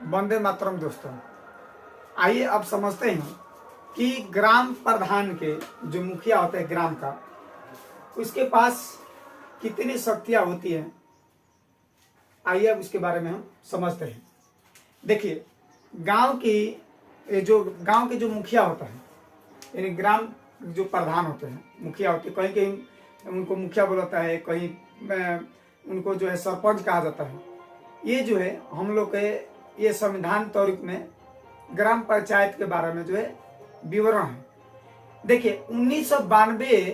वंदे मातरम दोस्तों। आइए अब समझते हैं कि ग्राम प्रधान के जो मुखिया होते हैं ग्राम का, उसके पास कितनी शक्तियां होती हैं। आइए अब उसके बारे में हम समझते हैं। देखिए, गांव के जो मुखिया होता है, यानी ग्राम जो प्रधान होते हैं, मुखिया होते हैं, कहीं कहीं उनको मुखिया बोलता है, कहीं उनको जो है सरपंच कहा जाता है। ये जो है हम लोग के ये संविधान तौर में ग्राम पंचायत के बारे में जो है विवरण है। देखिए, 1992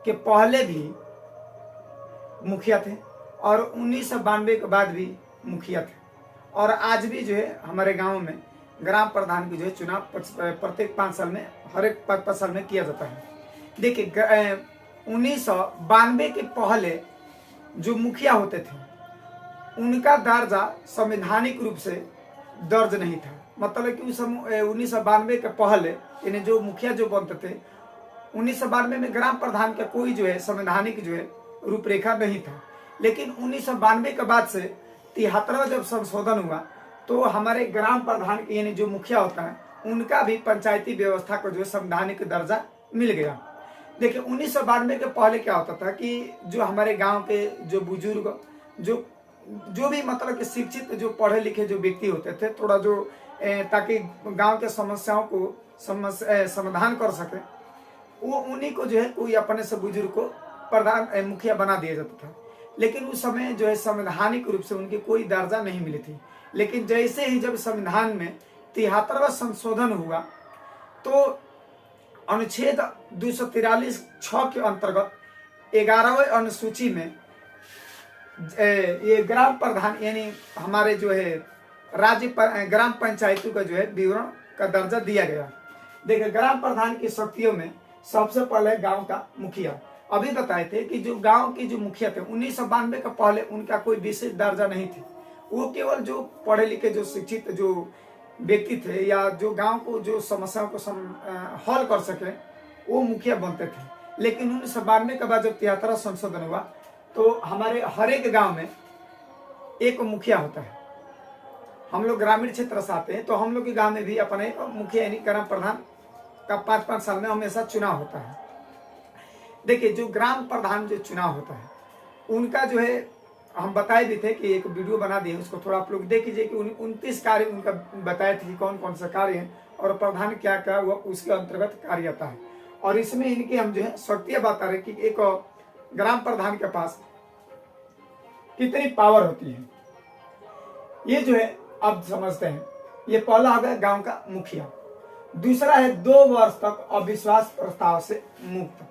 के पहले भी मुखिया थे और 1992 के बाद भी मुखिया थे, और आज भी जो है हमारे गांव में ग्राम प्रधान की जो है चुनाव प्रत्येक 5 साल में, हर एक 5 साल में किया जाता है। देखिए, 1992 के पहले जो मुखिया होते थे उनका दर्जा संवैधानिक रूप से दर्ज नहीं था। मतलब कि उस 1992 के पहले यानी जो मुखिया जो बनते थे 1992 में ग्राम प्रधान का कोई जो है संवैधानिक जो है रूपरेखा नहीं था। लेकिन 1992 के बाद से 73वां जब संशोधन हुआ तो हमारे ग्राम प्रधान यानी जो मुखिया होता है उनका भी पंचायती व्यवस्था को जो है संवैधानिक दर्जा मिल गया। देखिए, 1992 के पहले क्या होता था कि जो हमारे गांव के जो बुजुर्ग जो भी मतलब कि शिक्षित जो पढ़े लिखे जो व्यक्ति होते थे, थोड़ा जो ताकि गांव के समस्याओं को समाधान कर सके, वो उन्हीं को जो है कोई अपने से बुजुर्ग को प्रधान मुखिया बना दिया जाता था। लेकिन उस समय जो है संवैधानिक रूप से उनकी कोई दर्जा नहीं मिली थी। लेकिन जैसे ही जब संविधान में 73वां संशोधन हुआ तो अनुच्छेद 243(6) के अंतर्गत 11वें अनुसूची में ये ग्राम प्रधान यानी हमारे जो है ग्राम पंचायतों का जो है विवरण का दर्जा दिया गया। देखिए, ग्राम प्रधान की शक्तियों में सबसे पहले गांव का मुखिया। अभी बताए थे कि जो गांव के जो मुखिया थे 1992 के पहले उनका कोई विशेष दर्जा नहीं थी। वो केवल जो पढ़े लिखे जो शिक्षित जो व्यक्ति थे या जो गांव को जो समस्याओं को हल कर सके वो मुखिया बनते थे। लेकिन 1992 के बाद जब 73वां संशोधन हुआ तो हमारे हर एक गांव में एक मुखिया होता है। हम लोग ग्रामीण क्षेत्र से आते हैं तो हम लोग के गांव में भी अपने मुखिया यानी ग्राम प्रधान का 5-5 साल में हमेशा चुनाव होता है। देखिए, जो ग्राम प्रधान जो चुनाव होता है उनका जो है हम बताए भी थे कि एक वीडियो बना दिए, उसको थोड़ा आप लोग देख लीजिए कि 29 कार्य उनका बताए थे कि कौन कौन सा कार्य है और प्रधान क्या क्या हुआ उसके अंतर्गत कार्य आता है। और इसमें इनकी हम जो है शक्तियां बता रहे कि एक ग्राम प्रधान के पास कितनी पावर होती है। ये जो है अब समझते हैं। ये पहला हो गया गांव का मुखिया। दूसरा है 2 वर्ष तक अविश्वास प्रस्ताव से मुक्त।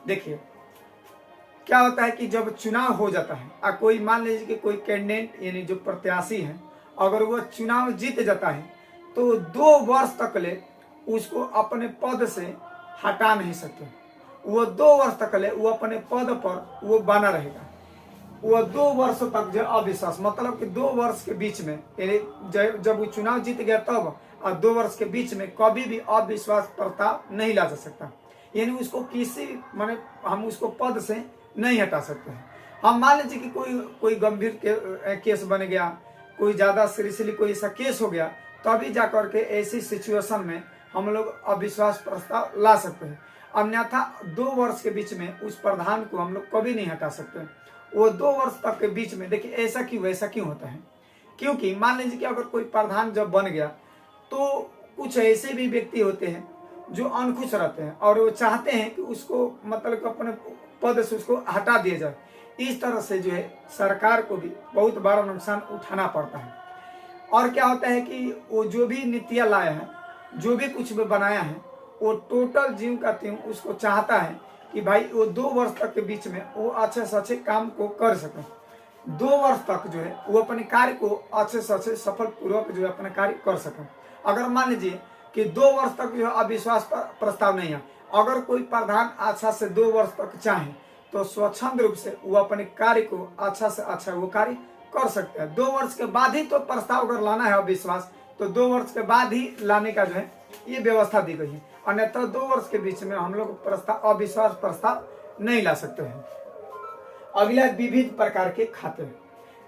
देखिए, क्या होता है कि जब चुनाव हो जाता है कोई मान लीजिए कि कोई कैंडिडेट यानी जो प्रत्याशी है अगर वो चुनाव जीत जाता है तो 2 वर्ष तक ले उसको अपने पद से हटा नहीं सकते। वो 2 वर्ष तक ले वो अपने पद पर वो बना रहेगा। वो 2 वर्ष तक जो अविश्वास मतलब कि 2 वर्ष के बीच में जब वो चुनाव जीत गया तब और 2 वर्ष के बीच में कभी भी अविश्वास प्रस्ताव नहीं ला जा सकता। यानी उसको किसी माने हम उसको पद से नहीं हटा सकते हैं। हम मान लीजिए कि कोई गंभीर केस बन गया, कोई ज्यादा सीरियसली कोई ऐसा केस हो गया, तभी जाकर के ऐसी सिचुएशन में हम लोग अविश्वास प्रस्ताव ला सकते हैं। अन्यथा 2 वर्ष के बीच में उस प्रधान को हम लोग कभी नहीं हटा सकते। वो 2 वर्ष तक के बीच में देखिए ऐसा क्यों होता है, क्योंकि मान लीजिए कि अगर कोई प्रधान जब बन गया तो कुछ ऐसे भी व्यक्ति होते हैं जो अनखुश रहते हैं और वो चाहते हैं कि उसको मतलब कि अपने पद से उसको हटा दिया जाए। इस तरह से जो है सरकार को भी बहुत बड़ा नुकसान उठाना पड़ता है। और क्या होता है कि वो जो भी नीतियां लाया है, जो भी कुछ भी बनाया है, वो टोटल जीव का तीव उसको चाहता है कि भाई वो 2 वर्ष तक के बीच में वो अच्छे से अच्छे काम को कर सके। 2 वर्ष तक जो है वो अपने कार्य को अच्छे से अच्छे सफल पूर्वक जो है अपना कार्य कर सके। अगर मान लीजिए कि 2 वर्ष तक जो है अविश्वास प्रस्ताव नहीं है, अगर कोई प्रधान अच्छा से 2 वर्ष तक चाहे तो स्वच्छंद रूप से वो अपने कार्य को अच्छा से अच्छा वो कार्य कर सकते हैं। 2 वर्ष के बाद ही तो प्रस्ताव अगर लाना है अविश्वास तो 2 वर्ष के बाद ही लाने का जो है ये व्यवस्था दी गई है। अन्यथा 2 वर्ष के बीच में हम लोग अविश्वास प्रस्ताव नहीं ला सकते हैं। अगला विविध प्रकार के खाते।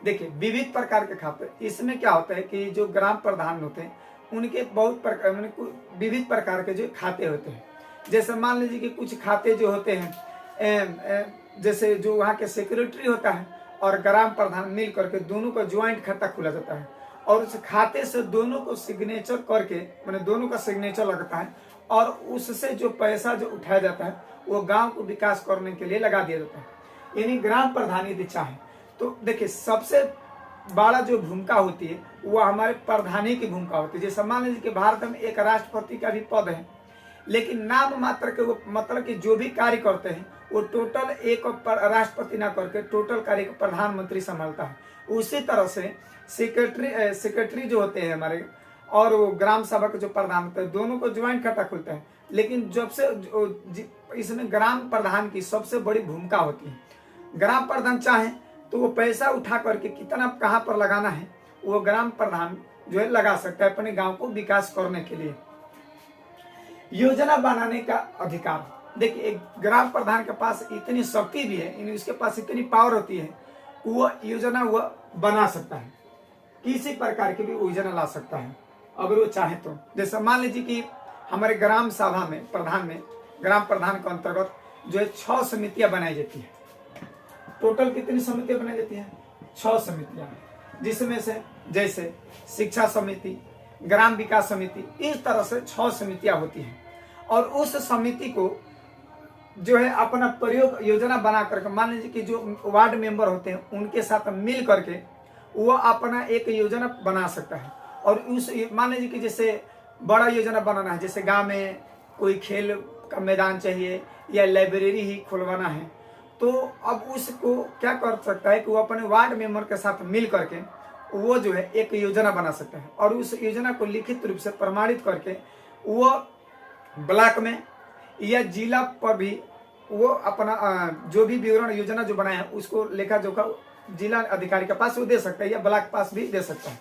देखिए विविध प्रकार के खाते, इसमें क्या होता है कि जो ग्राम प्रधान होते हैं उनके बहुत प्रकार विविध प्रकार के जो खाते होते हैं। जैसे मान लीजिए कि कुछ खाते जो होते हैं जैसे जो वहाँ के सेक्रेटरी होता है और ग्राम प्रधान मिल करके दोनों का ज्वाइंट खाता खुला जाता है और उस खाते से दोनों को सिग्नेचर करके मैंने दोनों का सिग्नेचर लगता है और उससे जो पैसा जो उठाया जाता है वो गांव को विकास करने के लिए लगा दिया जाता है। यानी ग्राम प्रधान यदि चाहे तो देखिए सबसे बड़ा जो भूमिका होती है वो हमारे प्रधानी की भूमिका होती है। जैसे मान लीजिए कि भारत में एक राष्ट्रपति का भी पद है, लेकिन नाम मात्र के वो मतलब कि जो भी कार्य करते हैं वो टोटल एक राष्ट्रपति ना करके टोटल कार्य प्रधानमंत्री संभालता है। उसी तरह से सेक्रेटरी जो होते हैं हमारे और वो ग्राम सभा के जो प्रधान होते हैं दोनों को ज्वाइंट खाता खुलता है। लेकिन जब से इसमें ग्राम प्रधान की सबसे बड़ी भूमिका होती है। ग्राम प्रधान चाहे तो वो पैसा उठा करके कितना कहाँ पर लगाना है वो ग्राम प्रधान जो है लगा सकता है अपने गांव को विकास करने के लिए। योजना बनाने का अधिकार, देखिए एक ग्राम प्रधान के पास इतनी शक्ति भी है, उसके पास इतनी पावर होती है, वो योजना वो बना सकता है, किसी प्रकार की भी योजना ला सकता है अगर वो चाहे तो। जैसे मान लीजिए कि हमारे ग्राम सभा में ग्राम प्रधान के अंतर्गत जो है 6 समितियां बनाई जाती है। टोटल कितनी समितियां बनाई जाती है? 6 समितियां, जिसमें से जैसे शिक्षा समिति, ग्राम विकास समिति, इस तरह से 6 समितियां होती हैं। और उस समिति को जो है अपना प्रयोग योजना बना करके मान लीजिए कि जो वार्ड मेंबर होते हैं उनके साथ मिल करके वो अपना एक योजना बना सकता है। और उस मान लीजिए कि जैसे बड़ा योजना बनाना है, जैसे गांव में कोई खेल का मैदान चाहिए या लाइब्रेरी ही खुलवाना है, तो अब उसको क्या कर सकता है कि वो अपने वार्ड मेंबर के साथ मिल करके वो जो है एक योजना बना सकता है और उस योजना को लिखित रूप से प्रमाणित करके वो ब्लॉक में या जिला पर भी वो अपना जो भी विवरण योजना जो बनाया है उसको लेखा जोखा जिला अधिकारी के पास वो दे सकता है या ब्लॉक पास भी दे सकता है।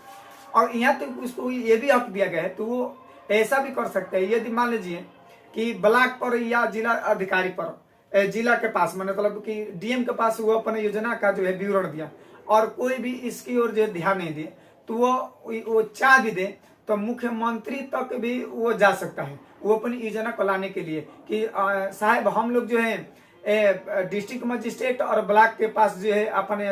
और यहाँ तक उसको ये भी हक दिया गया है तो वो ऐसा भी कर सकता है, यदि मान लीजिए कि ब्लॉक पर या जिला अधिकारी पर जिला के पास मतलब कि डीएम के पास वो अपने योजना का जो है विवरण दिया और कोई भी इसकी ओर जो ध्यान नहीं दिए तो वो चाह भी दे तो मुख्यमंत्री तक भी वो जा सकता है वो अपनी योजना को लाने के लिए कि साहब हम लोग जो है डिस्ट्रिक्ट मजिस्ट्रेट और ब्लॉक के पास जो है अपने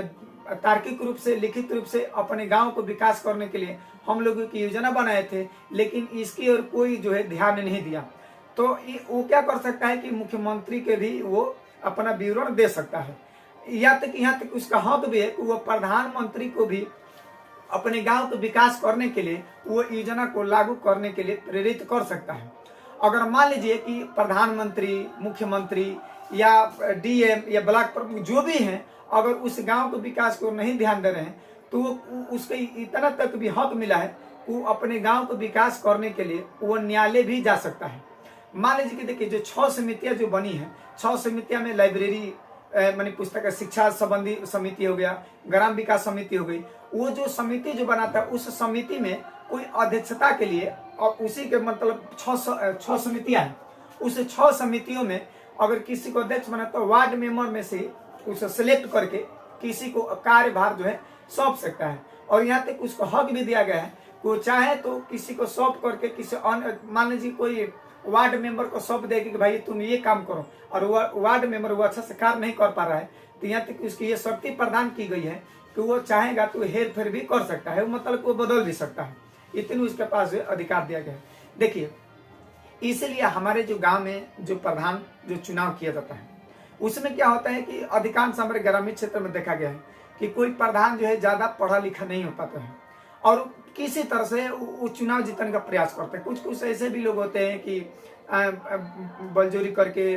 तार्किक रूप से लिखित रूप से अपने गांव को विकास करने के लिए हम लोगों की योजना बनाए थे, लेकिन इसकी ओर कोई जो है ध्यान नहीं दिया। तो वो क्या कर सकता है कि मुख्यमंत्री के भी वो अपना विवरण दे सकता है। यहाँ तक उसका हक भी है कि वो प्रधानमंत्री को भी अपने गांव को विकास करने के लिए वो योजना को लागू करने के लिए प्रेरित कर सकता है। अगर मान लीजिए कि प्रधानमंत्री, मुख्यमंत्री या डीएम या ब्लॉक प्रमुख जो भी हैं अगर उस गांव को विकास को नहीं ध्यान दे रहे हैं तो उसके इतना तक भी हक मिला है वो अपने गांव को विकास करने के लिए वो न्यायालय भी जा सकता है। मान लीजिए कि देखिए जो 6 समितियां जो बनी है, 6 समितियां में लाइब्रेरी मानी पुस्तक शिक्षा संबंधी समिति हो गया, ग्राम विकास समिति हो गई, वो जो समिति जो बनाता है उस समिति में कोई अध्यक्षता के लिए और उसी के मतलब 6 समितियां हैं, उस 6 समितियों में अगर किसी को अध्यक्ष बना तो वार्ड मेंबर में से उसे सिलेक्ट करके किसी को कार्यभार जो है सौंप सकता है। और यहाँ तक उसको हक भी दिया गया है वो चाहे तो किसी को सौंप करके किसी मान लीजिए कोई वार्ड मेंबर को सौंप देगी कि भाई तुम ये काम करो और वार्ड मेंबर वो अच्छा से कार्य नहीं कर पा रहा है तो यहाँ तक उसकी ये शक्ति प्रदान की गई है कि वो चाहेगा तो हेर फेर भी कर सकता है, मतलब वो बदल भी सकता है, इतनी उसके पास अधिकार दिया गया है। देखिए इसलिए हमारे जो गांव में जो प्रधान जो चुनाव किया जाता है उसमें क्या होता है कि अधिकांश हमारे ग्रामीण क्षेत्र में देखा गया है कि कोई प्रधान जो है ज्यादा पढ़ा लिखा नहीं हो पाता है और किसी तरह से वो चुनाव जीतने का प्रयास करते हैं। कुछ ऐसे भी लोग होते हैं कि बलजोरी करके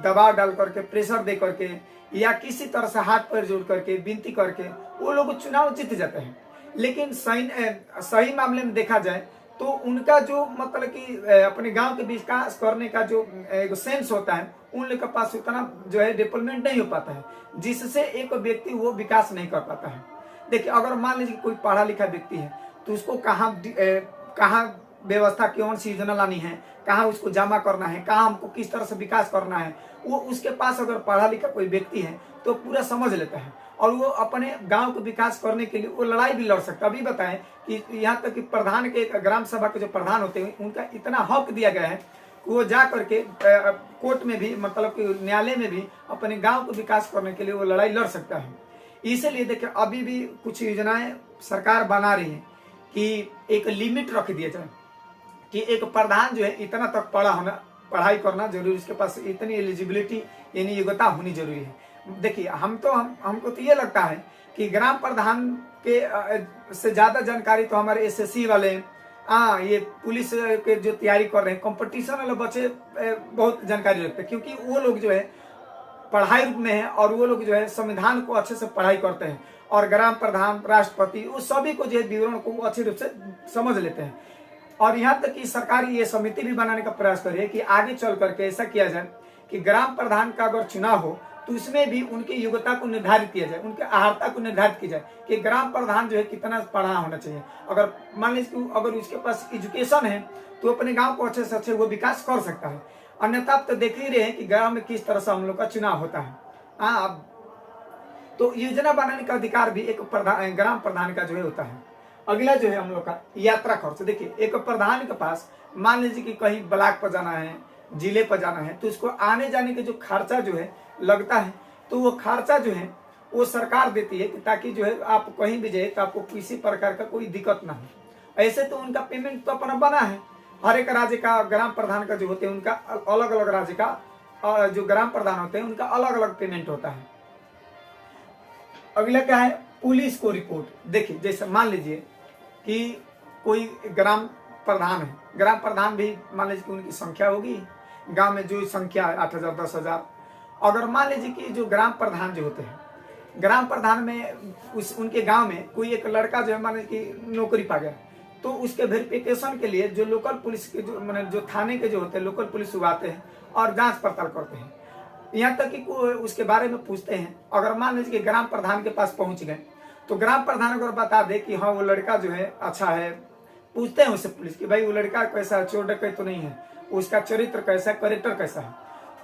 दबाव डाल करके प्रेशर दे करके या किसी तरह से हाथ पैर जोड़ करके विनती करके वो लोग चुनाव जीत जाते हैं। लेकिन सही मामले में देखा जाए तो उनका जो मतलब कि अपने गांव के विकास करने का जो एक सेंस होता है उन लोग के पास उतना जो है डेवलपमेंट नहीं हो पाता है, जिससे एक व्यक्ति वो विकास नहीं कर पाता है। देखिए अगर मान लीजिए कोई पढ़ा लिखा व्यक्ति है तो उसको कहाँ व्यवस्था कौन सी योजना लानी है, कहाँ उसको जमा करना है, कहाँ हमको किस तरह से विकास करना है, वो उसके पास अगर पढ़ा लिखा कोई व्यक्ति है तो पूरा समझ लेता है और वो अपने गांव को विकास करने के लिए वो लड़ाई भी लड़ सकता है। अभी बताएं कि यहाँ तक कि प्रधान के, ग्राम सभा के जो प्रधान होते हैं उनका इतना हक दिया गया है कि वो जा करके कोर्ट में भी, मतलब कि न्यायालय में भी अपने गांव को विकास करने के लिए वो लड़ाई लड़ सकता है। इसलिए देखिए अभी भी कुछ योजनाएं सरकार बना रही है कि एक लिमिट रख दिया जाए कि एक प्रधान जो है इतना तक पढ़ाई करना जरूरी, उसके पास इतनी एलिजिबिलिटी यानी योग्यता होनी जरूरी है। देखिए हमको तो ये लगता है कि ग्राम प्रधान के से ज्यादा जानकारी तो हमारे एसएससी वाले, ये पुलिस के जो तैयारी कर रहे हैं, कंपटीशन वाले बच्चे बहुत जानकारी रखते हैं, क्योंकि वो लोग जो है पढ़ाई रूप में है और वो लोग जो है संविधान को अच्छे से पढ़ाई करते हैं और ग्राम प्रधान, राष्ट्रपति, उस सभी को जो है विवरण को अच्छे रूप से समझ लेते हैं। और यहाँ तक कि सरकार ये समिति भी बनाने का प्रयास कर रही है कि आगे चल करके ऐसा किया जाए कि ग्राम प्रधान का अगर चुनाव हो तो उसमें भी उनकी योग्यता को निर्धारित किया जाए, उनके अर्हता को निर्धारित की जाए कि ग्राम प्रधान जो है कितना पढ़ा होना चाहिए। अगर मान लीजिए अगर उसके पास एजुकेशन है तो अपने गांव को अच्छे से अच्छे वो विकास कर सकता है। अन्यथा आप तो देख ही रहे हैं कि गांव में किस तरह से हम लोग का चुनाव होता है। तो योजना बनाने का अधिकार भी एक ग्राम प्रधान का जो है होता है। अगला जो है हम लोग का यात्रा खर्च। देखिए एक प्रधान के पास मान लीजिए कि कहीं ब्लॉक पर जाना है, जिले पर जाना है, तो उसको आने जाने के जो खर्चा जो है लगता है, तो वो खर्चा जो है वो सरकार देती है ताकि जो है आप कहीं भी जाए तो आपको किसी प्रकार का कोई दिक्कत ना हो। ऐसे तो उनका पेमेंट तो अपना बना है, हर एक राज्य का ग्राम प्रधान का जो होते हैं उनका अलग अलग राज्य का जो ग्राम प्रधान होते हैं उनका अलग अलग पेमेंट होता है। अगला क्या है, पुलिस को रिपोर्ट। देखिए जैसे मान लीजिए कि कोई ग्राम प्रधान है, ग्राम प्रधान भी मान लीजिए कि उनकी संख्या होगी गांव में, जो संख्या है 8,000 10,000। अगर मान लीजिए कि जो ग्राम प्रधान जो होते हैं, ग्राम प्रधान में उनके गांव में कोई एक लड़का जो है मान लीजिए कि नौकरी पा गया, तो उसके वेरिफिकेशन के लिए जो लोकल पुलिस के जो मैंने जो थाने के जो होते हैं लोकल पुलिस वो आते हैं और जांच पड़ताल करते हैं, यहाँ तक कि उसके बारे में पूछते हैं। अगर मान लीजिए कि ग्राम प्रधान के पास पहुंच गए तो ग्राम प्रधान अगर बता दे कि हाँ वो लड़का जो है अच्छा है, पूछते हैं उससे पुलिस कि भाई वो लड़का कैसा है, चोर डकैत तो नहीं है, उसका चरित्र कैसा है, कैरेक्टर कैसा है।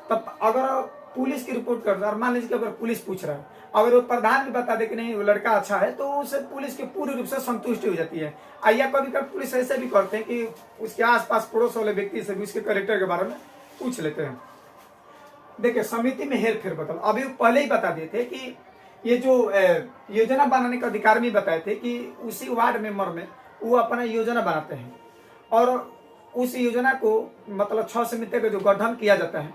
तब अगर पुलिस की रिपोर्ट करता है और मान लीजिए कि अगर पुलिस पूछ रहा है, अगर वो प्रधान भी बता दे कि नहीं वो लड़का अच्छा है, तो उसे पुलिस की पूरी रूप से संतुष्टि हो जाती है। या कभी कभी पुलिस ऐसे भी करते हैं कि उसके आसपास पड़ोस वाले व्यक्ति से भी उसके कैरेक्टर के बारे में पूछ लेते हैं। देखिए समिति में हेर फेर बदल, अभी पहले ही बता दिए थे कि ये जो योजना बनाने का अधिकार में बताए थे कि उसी वार्ड मेंबर में वो अपना योजना बनाते हैं और उस योजना को मतलब 6 समिति का जो गठन किया जाता है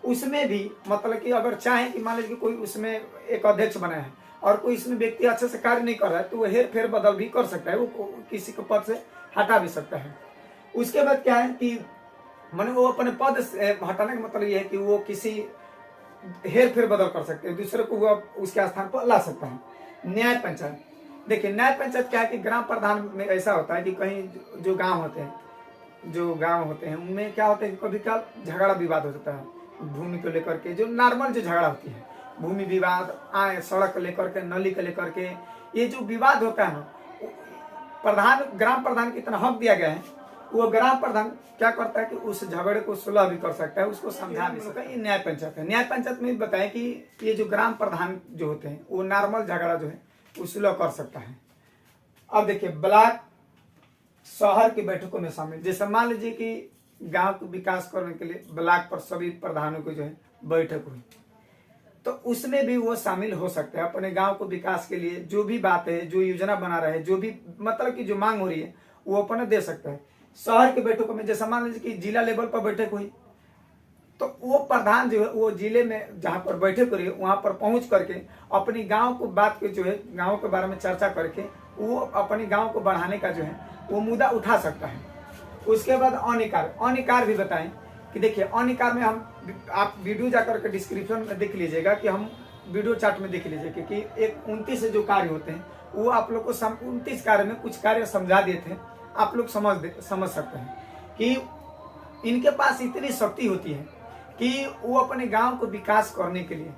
उसमें भी मतलब कि अगर चाहे कि मान लीजिए कोई उसमें एक अध्यक्ष बना है और कोई इसमें व्यक्ति अच्छे से कार्य नहीं कर रहा है तो वो हेर फेर बदल भी कर सकता है, वो किसी को पद से हटा भी सकता है। उसके बाद क्या है कि मैंने वो अपने पद से हटाने का मतलब ये है कि वो किसी हेर फेर बदल कर सकते हैं, दूसरे को वो उसके स्थान पर ला सकता है। न्याय पंचायत। देखिए न्याय पंचायत क्या है कि ग्राम प्रधान में ऐसा होता है कि कहीं जो गांव होते हैं उनमें क्या होता है कि कभी का झगड़ा विवाद हो जाता है भूमि को लेकर के, जो नॉर्मल जो झगड़ा होती है, भूमि विवाद, सड़क लेकर के, नली को लेकर के, ये जो विवाद होता है ना, ग्राम प्रधान को इतना हक दिया गया है, वो ग्राम प्रधान क्या करता है कि उस झगड़े को सुलह भी कर सकता है, उसको समझा भी सकता है। ये न्याय पंचायत है। न्याय पंचायत में बताया कि ये जो ग्राम प्रधान जो होते हैं वो नॉर्मल झगड़ा जो है वो सुलह कर सकता है। अब देखिए ब्लॉक शहर की बैठकों में शामिल, जैसे मान लीजिए कि गांव को विकास करने के लिए ब्लॉक पर सभी प्रधानों की जो है बैठक हुई, तो उसमें भी वो शामिल हो सकते हैं। अपने गांव को विकास के लिए जो भी बात है, जो योजना बना रहे हैं, जो भी मतलब की जो मांग हो रही है वो अपने दे सकता है। शहर की बैठकों में जैसे मान लीजिए कि जिला लेवल पर बैठक हुई तो वो प्रधान जो है वो जिले में जहां पर बैठक हो रही है वहां पर पहुंच करके अपनी गांव को बात के जो है गांव के बारे में चर्चा करके वो अपनी गांव को बढ़ाने का जो है वो मुद्दा उठा सकता है। उसके बाद अनिकार भी बताएं कि देखिए अनिकार में आप वीडियो जाकर के डिस्क्रिप्शन में देख लीजिएगा कि हम वीडियो चार्ट में देख लीजिए क्योंकि एक 29 जो कार्य होते हैं वो आप लोग को 29 कार्य में कुछ कार्य समझा दिए थे, आप लोग समझ सकते हैं कि इनके पास इतनी शक्ति होती है कि वो अपने गांव को विकास करने के लिए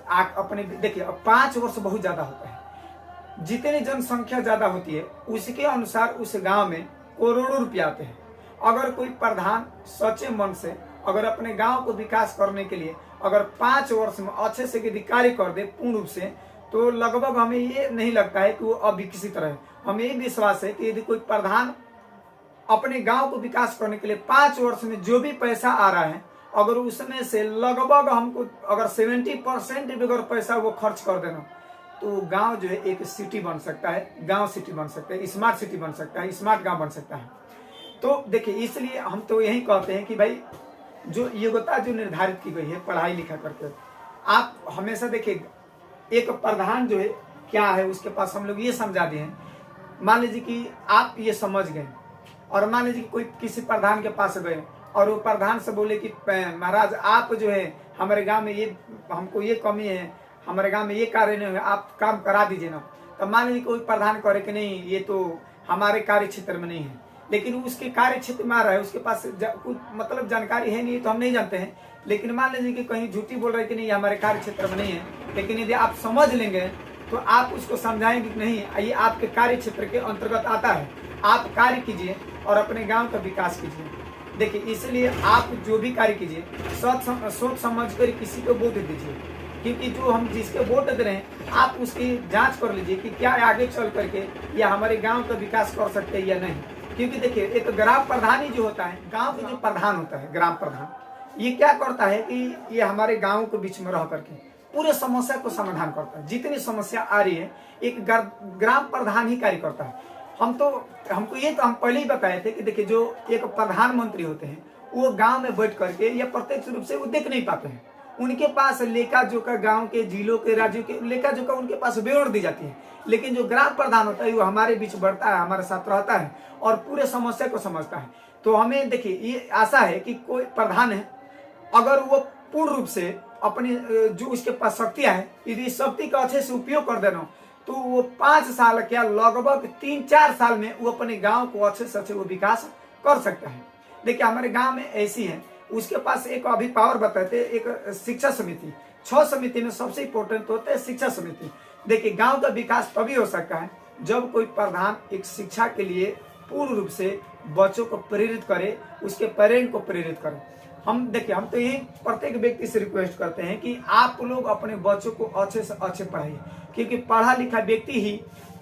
अपने देखिए 5 वर्ष बहुत ज्यादा होता है, जितनी जनसंख्या ज्यादा होती है उसके अनुसार उस गांव में करोड़ों रुपया आते हैं। अगर कोई प्रधान सच्चे मन से अगर अपने गांव को विकास करने के लिए अगर 5 वर्ष में अच्छे से यदि कार्य कर दे पूर्ण रूप से, तो लगभग हमें ये नहीं लगता है कि वो अविकसित रहे। हमें ये विश्वास है कि यदि कोई प्रधान अपने गांव को विकास करने के लिए 5 वर्ष में जो भी पैसा आ रहा है, अगर उसमें से लगभग हमको अगर 70% भी अगर पैसा वो खर्च कर देना, तो गांव जो है एक सिटी बन सकता है, गांव सिटी बन सकता है, स्मार्ट सिटी बन सकता है, स्मार्ट गांव बन सकता है। तो देखिए, इसलिए हम तो यही कहते हैं कि भाई जो योग्यता जो निर्धारित की गई है पढ़ाई लिखा करके, आप हमेशा देखिए एक प्रधान जो है क्या है उसके पास हम लोग ये समझा दिए हैं। मान लीजिए कि आप ये समझ गए और मान लीजिए कोई किसी प्रधान के पास गए और वो प्रधान से बोले कि महाराज आप जो है हमारे गांव में ये हमको ये कमी है, हमारे गांव में ये कार्य नहीं है, आप काम करा दीजिए ना। तो मान लीजिए कोई प्रधान करे कि नहीं ये तो हमारे कार्य क्षेत्र में नहीं है, लेकिन उसके कार्य क्षेत्र में आ रहा है, उसके पास कुछ मतलब जानकारी है नहीं तो हम नहीं जानते हैं, लेकिन मान लीजिए कि कहीं झूठी बोल रहे कि नहीं हमारे कार्य क्षेत्र में नहीं है, लेकिन यदि आप समझ लेंगे तो आप उसको समझाएंगे कि नहीं ये आपके कार्य क्षेत्र के अंतर्गत आता है, आप कार्य कीजिए और अपने गांव का विकास कीजिए। देखिए, इसलिए आप जो भी कार्य कीजिए सोच समझ कर किसी को वोट दीजिए, क्योंकि जो हम जिसके वोट दे रहे हैं आप उसकी जांच कर लीजिए कि क्या आगे चल करके या हमारे गांव का विकास कर सकते हैं या नहीं। क्योंकि देखिए एक ग्राम प्रधान ही जो होता है, गांव का जो प्रधान होता है, ग्राम प्रधान, ये क्या करता है कि ये हमारे गांव के बीच में रह करके पूरे समस्या को समाधान करता है। जितनी समस्या आ रही है एक ग्राम प्रधान ही कार्य करता है। हमको ये तो हम पहले ही बताए थे कि देखिए जो एक प्रधानमंत्री होते हैं वो गांव में बैठ करके या प्रत्यक्ष रूप से वो देख नहीं पाते हैं, उनके पास लेखा जोखा गांव के, जिलों के, राज्यों के लेखा जोखा उनके पास विवरण दी जाती है। लेकिन जो ग्राम प्रधान होता है वो हमारे बीच बढ़ता है, हमारे साथ रहता है और पूरे समस्या को समझता है। तो हमें देखिए ये आशा है कि कोई प्रधान है अगर वो पूर्ण रूप से अपनी जो उसके पास शक्तियां है यदि शक्ति का अच्छे से उपयोग कर देना, तो वो 5 साल क्या लगभग 3-4 साल में वो अपने गांव को अच्छे से अच्छे वो विकास कर सकता है। देखिए हमारे गांव में ऐसी है, उसके पास एक अभी पावर बताते एक शिक्षा समिति, 6 समिति में सबसे इंपॉर्टेंट होता है शिक्षा समिति। देखिए गांव का विकास तभी हो सकता है जब कोई प्रधान एक शिक्षा के लिए पूर्ण रूप से बच्चों को प्रेरित करे, उसके पेरेंट को प्रेरित करे। हम देखिए हम तो यही प्रत्येक व्यक्ति से रिक्वेस्ट करते हैं कि आप लोग अपने बच्चों को अच्छे से अच्छे पढ़ाइए, क्योंकि पढ़ा लिखा व्यक्ति ही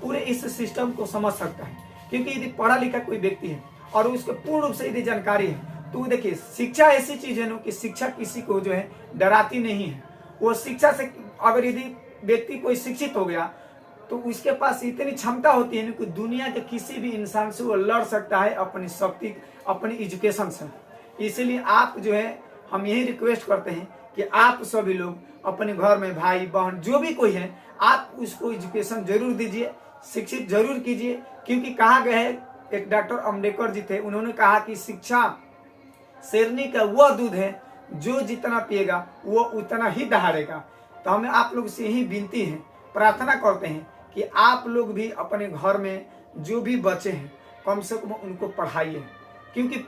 पूरे इस सिस्टम को समझ सकता है। क्योंकि यदि पढ़ा लिखा कोई व्यक्ति है और उसके पूर्ण रूप से यदि जानकारी है, तो देखिए शिक्षा ऐसी चीज है ना कि शिक्षा किसी को जो है डराती नहीं है। वो शिक्षा से अगर यदि व्यक्ति कोई शिक्षित हो गया तो उसके पास इतनी क्षमता होती है ना कि दुनिया के किसी भी इंसान से वो लड़ सकता है अपनी शक्ति, अपनी एजुकेशन से। इसीलिए आप जो है हम यही रिक्वेस्ट करते हैं कि आप सभी लोग अपने घर में भाई बहन जो भी कोई है आप उसको एजुकेशन जरूर दीजिए, शिक्षित जरूर कीजिए। क्योंकि कहा गया है, एक डॉक्टर अम्बेडकर जी थे, उन्होंने कहा कि शिक्षा शेरनी का वह दूध है जो जितना पिएगा वो उतना ही दहाड़ेगा। तो हमें आप लोग से यही विनती है, प्रार्थना करते हैं कि आप लोग भी अपने घर में जो भी बच्चे हैं कम से कम उनको पढ़ाइए। क्योंकि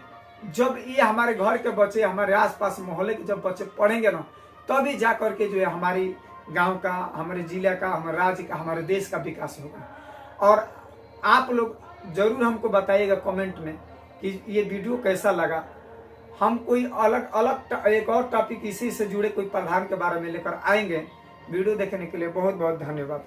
जब ये हमारे घर के बच्चे, हमारे आसपास मोहल्ले के जब बच्चे पढ़ेंगे ना, तभी जा करके जो है हमारी गांव का, हमारे जिला का, हमारे राज्य का, हमारे देश का विकास होगा। और आप लोग जरूर हमको बताइएगा कमेंट में कि ये वीडियो कैसा लगा। हम कोई अलग एक और टॉपिक इसी से जुड़े कोई प्रधान के बारे में लेकर आएंगे। वीडियो देखने के लिए बहुत बहुत धन्यवाद।